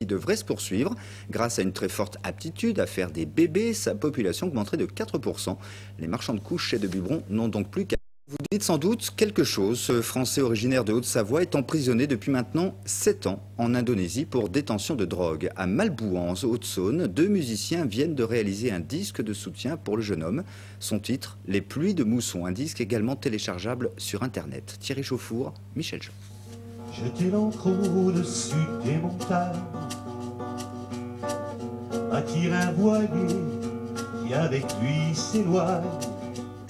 qui devrait se poursuivre. Grâce à une très forte aptitude à faire des bébés, sa population augmenterait de 4%. Les marchands de couches chez de Bubron n'ont donc plus qu'à... Vous dites sans doute quelque chose. Ce Français originaire de Haute-Savoie est emprisonné depuis maintenant 7 ans en Indonésie pour détention de drogue. À Malbouan, en Haute-Saône, 2 musiciens viennent de réaliser un disque de soutien pour le jeune homme. Son titre, Les pluies de mousson, un disque également téléchargeable sur Internet. Thierry Chauffour, Michel Jean. Jeter l'encre au-dessus des montagnes, attirer un voilier qui avec lui s'éloigne.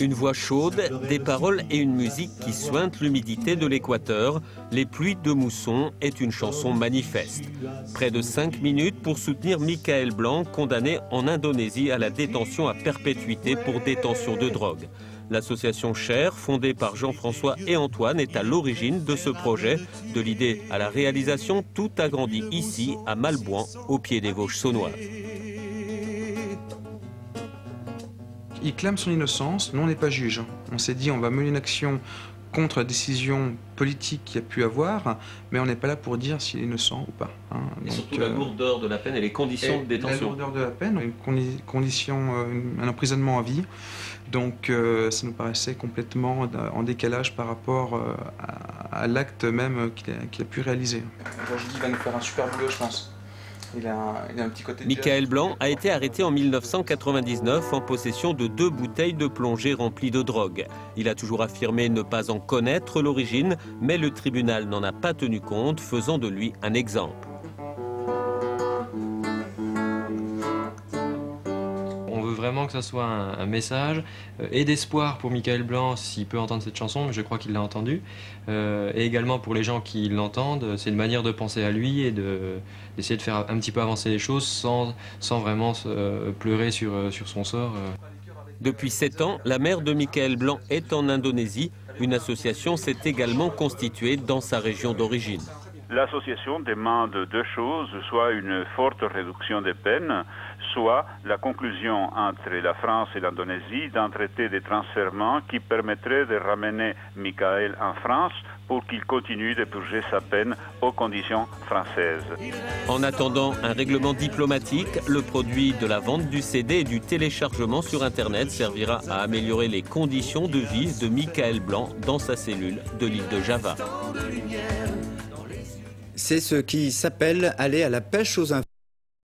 Une voix chaude, des paroles et une musique qui suintent l'humidité de l'équateur. Les pluies de mousson est une chanson manifeste. Près de 5 minutes pour soutenir Michael Blanc, condamné en Indonésie à la détention à perpétuité pour détention de drogue. L'association Cher, fondée par Jean-François et Antoine, est à l'origine de ce projet. De l'idée à la réalisation, tout a grandi ici, à Malbouan, au pied des Vosges saunoises. Il clame son innocence, nous on n'est pas juge. On s'est dit on va mener une action contre la décision politique qu'il y a pu avoir, mais on n'est pas là pour dire s'il est innocent ou pas. Hein. Et surtout la lourdeur de la peine et les conditions de détention. La lourdeur de la peine, un emprisonnement à vie. Donc ça nous paraissait complètement en décalage par rapport à l'acte même qu'il a pu réaliser. Aujourd'hui, il va nous faire un super boulot, je pense. Il a un petit côté... Michael Blanc a été arrêté en 1999 en possession de 2 bouteilles de plongée remplies de drogue. Il a toujours affirmé ne pas en connaître l'origine, mais le tribunal n'en a pas tenu compte, faisant de lui un exemple. On veut vraiment que ça soit un message et d'espoir pour Michael Blanc s'il peut entendre cette chanson, mais je crois qu'il l'a entendue, et également pour les gens qui l'entendent. C'est une manière de penser à lui et d'essayer de faire un petit peu avancer les choses sans vraiment pleurer sur son sort. Depuis 7 ans, la mère de Michael Blanc est en Indonésie. Une association s'est également constituée dans sa région d'origine. L'association demande 2 choses, soit une forte réduction des peines, soit la conclusion entre la France et l'Indonésie d'un traité de transfèrement qui permettrait de ramener Michael en France pour qu'il continue de purger sa peine aux conditions françaises. En attendant un règlement diplomatique, le produit de la vente du CD et du téléchargement sur Internet servira à améliorer les conditions de vie de Michael Blanc dans sa cellule de l'île de Java. C'est ce qui s'appelle aller à la pêche aux infos.